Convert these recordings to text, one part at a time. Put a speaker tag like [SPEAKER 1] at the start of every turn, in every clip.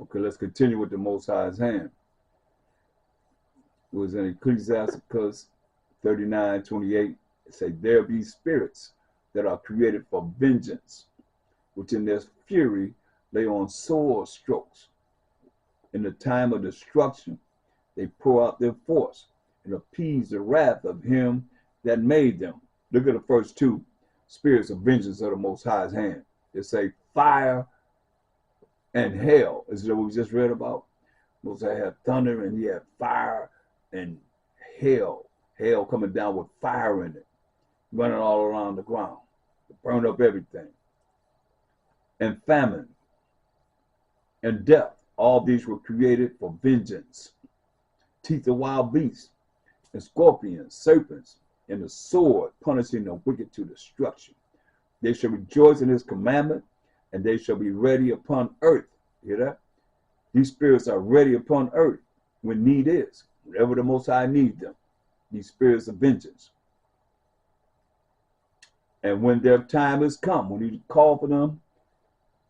[SPEAKER 1] Okay, let's continue with the Most High's hand. It was in Ecclesiasticus 39:28. It says, there be spirits that are created for vengeance, which in their fury lay on sword strokes. In the time of destruction, they pour out their force and appease the wrath of him that made them. Look at the first two spirits of vengeance of the Most High's hand. They say fire and hell. Is that what we just read about? Most High had thunder and he had fire and hell. Hell coming down with fire in it, running all around the ground to burn up everything. And famine and death. All these were created for vengeance. Teeth of wild beasts and scorpions, serpents, and the sword, punishing the wicked to destruction. They shall rejoice in his commandment, and they shall be ready upon earth. Hear that? These spirits are ready upon earth when need is, whenever the Most High needs them. These spirits of vengeance. And when their time has come, when he called for them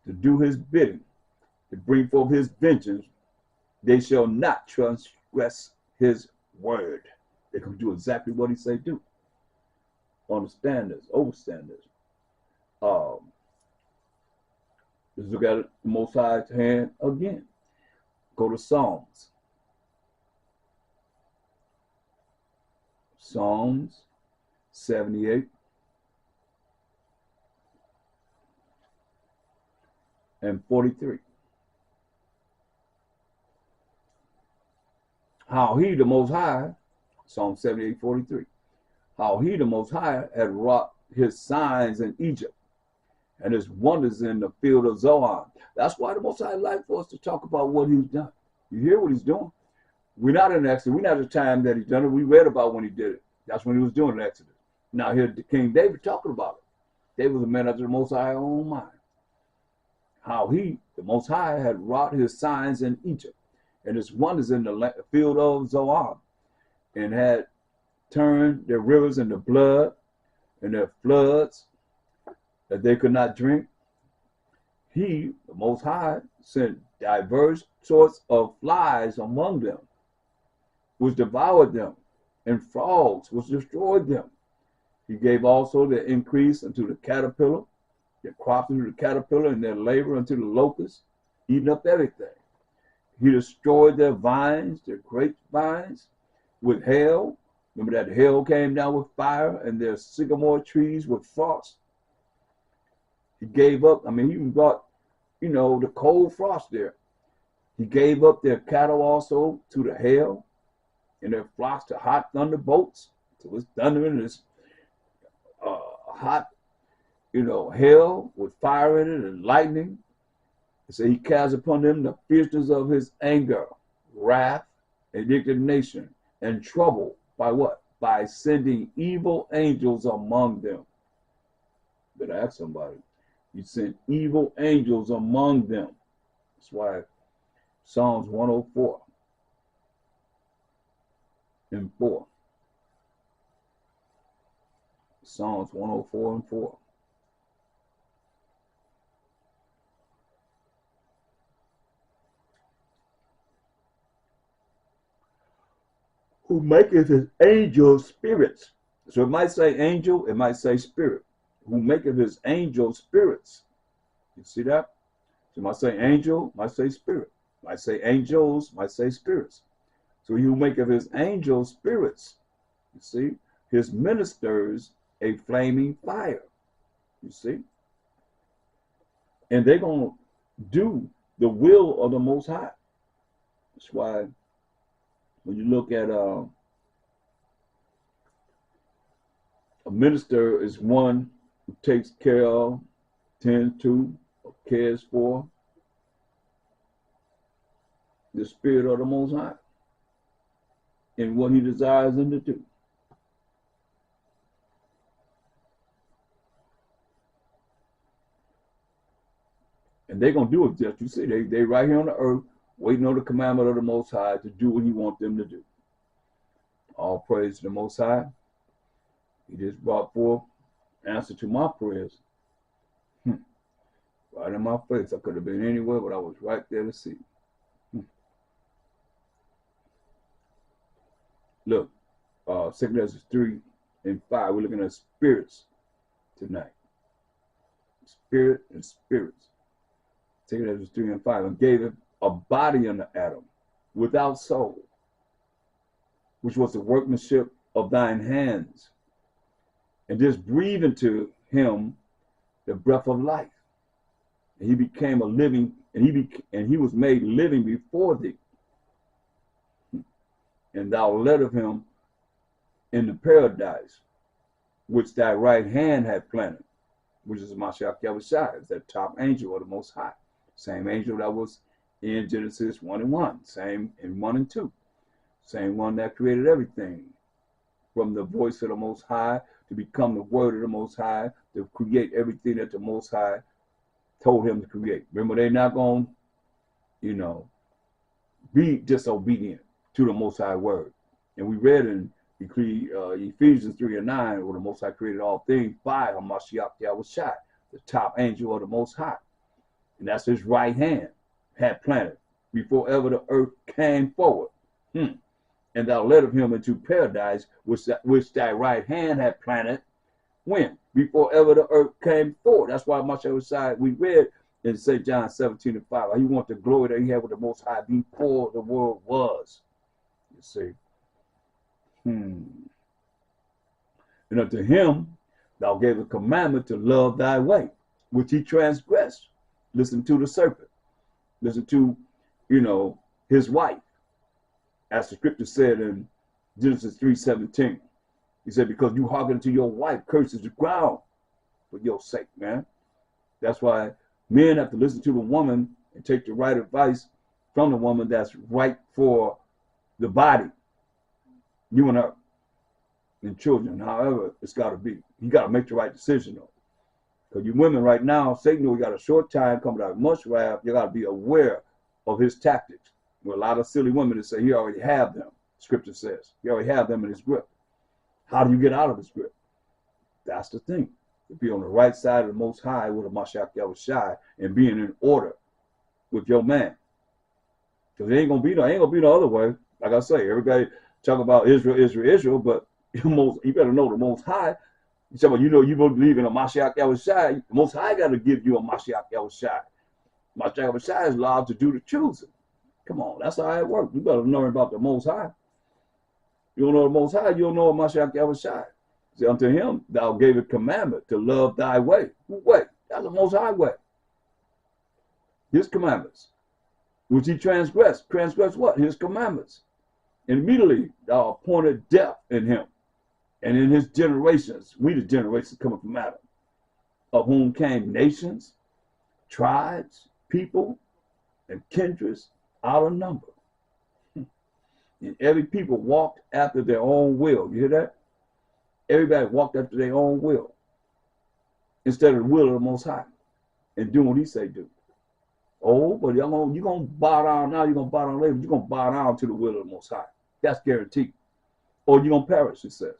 [SPEAKER 1] to do his bidding, to bring forth his vengeance, they shall not transgress his word. They can do exactly what he say do. Understand this, overstand this. Let's look at the Most High's hand again. Go to Psalms. Psalms 78 and 43. How he, the Most High, Psalm 78:43. How he, the Most High, had wrought his signs in Egypt and his wonders in the field of Zoan. That's why the Most High like for us to talk about what he's done. You hear what he's doing? We're not in Exodus. We're not at the time that he's done it. We read about when he did it. That's when he was doing Exodus. Now here King David talking about it. David was a man after the Most High's own mind. How he, the Most High, had wrought his signs in Egypt and his wonders in the field of Zoan, and had turned their rivers into blood and their floods that they could not drink. He, the Most High, sent diverse sorts of flies among them, which devoured them, and frogs, which destroyed them. He gave also their increase unto the caterpillar, their crops unto the caterpillar, and their labor unto the locust, eating up everything. He destroyed their vines, their grapevines, with hail. Remember that hail came down with fire, and their sycamore trees with frost. He gave up, he even brought, the cold frost there. He gave up their cattle also to the hail, and their flocks to hot thunderbolts. So it's thundering, it's hot, hail with fire in it and lightning. So he cast upon them the fierceness of his anger, wrath, indignation, and trouble. By what? By sending evil angels among them. Better ask somebody. He sent evil angels among them. That's why Psalms 104 and 4. Psalms 104 and 4. Who maketh his angels spirits. So it might say angel, it might say spirit. Who maketh his angels spirits. You see that? So it might say angel, might say spirit. Might say angels, might say spirits. So he who maketh his angels spirits. You see? His ministers a flaming fire. You see? And they're going to do the will of the Most High. That's why when you look at a minister is one who takes care of, tends to, or cares for the spirit of the Most High and what he desires them to do. And they're going to do it just, you see, they right here on the earth, waiting on the commandment of the Most High to do what he wants them to do. All praise to the Most High. He just brought forth answer to my prayers. Right in my face. I could have been anywhere, but I was right there to see. Look, 2 Ezra 3 and 5. We're looking at spirits tonight. Spirit and spirits. 2 Ezra 3 and 5. And gave it a body unto Adam without soul, which was the workmanship of thine hands, and just breathe into him the breath of life. And he became a living, and he was made living before thee. And thou led of him in the paradise, which thy right hand had planted, which is MASHAYACH, that top angel of the Most High. Same angel that was in Genesis 1 and 1, same in 1 and 2. Same one that created everything, from the voice of the Most High to become the word of the Most High, to create everything that the Most High told him to create. Remember, they're not going to, be disobedient to the Most High word. And we read in Ephesians 3 and 9, where the Most High created all things by YAHAWASHI, the top angel of the Most High. And that's his right hand had planted before ever the earth came forward. And thou led of him into paradise, which thy right hand had planted, when? Before ever the earth came forward. That's why MASHAYACH, we read in St. John 17 and 5, he wants the glory that he had with the Most High before the world was. You see. And unto him thou gave a commandment to love thy way, which he transgressed. Listen to the serpent. Listen to, his wife. As the scripture said in Genesis 3:17. He said, because you hearken to your wife, curses the ground for your sake, man. That's why men have to listen to the woman and take the right advice from the woman that's right for the body. You and her. And children, however it's got to be. You got to make the right decision, though. Because you women right now, Satan, we got a short time coming out of much wrath. You got to be aware of his tactics. Well, a lot of silly women that say he already have them, scripture says. He already have them in his grip. How do you get out of his grip? That's the thing. To be on the right side of the Most High with a MASHAYACH and being in order with your man. Because it ain't gonna be no other way. Like I say, everybody talk about Israel, Israel, Israel, but you better know the Most High. You say, well, you believe in a MASHAYACH. The Most High got to give you a MASHAYACH. MASHAYACH is allowed to do the choosing. Come on, that's how it works. You better learn about the Most High. You don't know the Most High, you don't know MASHAYACH. See, unto him thou gave a commandment to love thy way. What way? That's the Most High way. His commandments, which he transgressed. Transgressed what? His commandments. And immediately thou appointed death in him, and in his generations, we the generations coming from Adam, of whom came nations, tribes, people, and kindreds out of number. And every people walked after their own will. You hear that? Everybody walked after their own will instead of the will of the Most High and doing what he say do. Oh, but you're going to bow down now, you're going to bow down later, but you're going to bow down to the will of the Most High. That's guaranteed. Or you're going to perish, it says.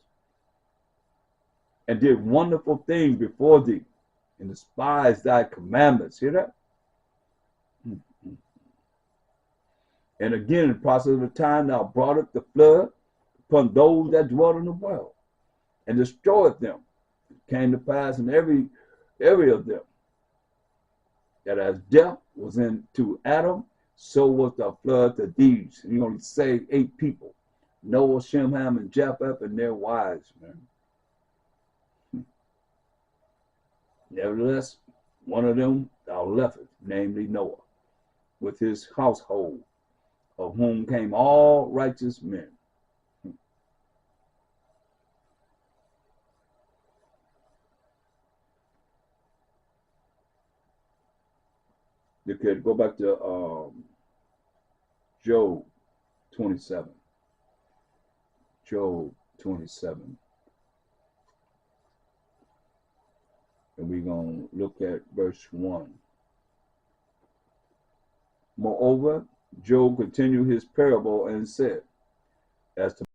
[SPEAKER 1] And did wonderful things before thee and despised thy commandments. Hear that? And again, in the process of the time, thou broughtest the flood upon those that dwell in the world and destroyed them. It came to pass in every of them that as death was into Adam, so was the flood to these. And he only saved 8 people: Noah, Shem, Ham, and Japheth, and their wives, man. Nevertheless, one of them thou leftest, namely Noah, with his household, of whom came all righteous men. Okay, go back to Job 27. Job 27. And we're going to look at verse 1. Moreover, Job continued his parable and said, as to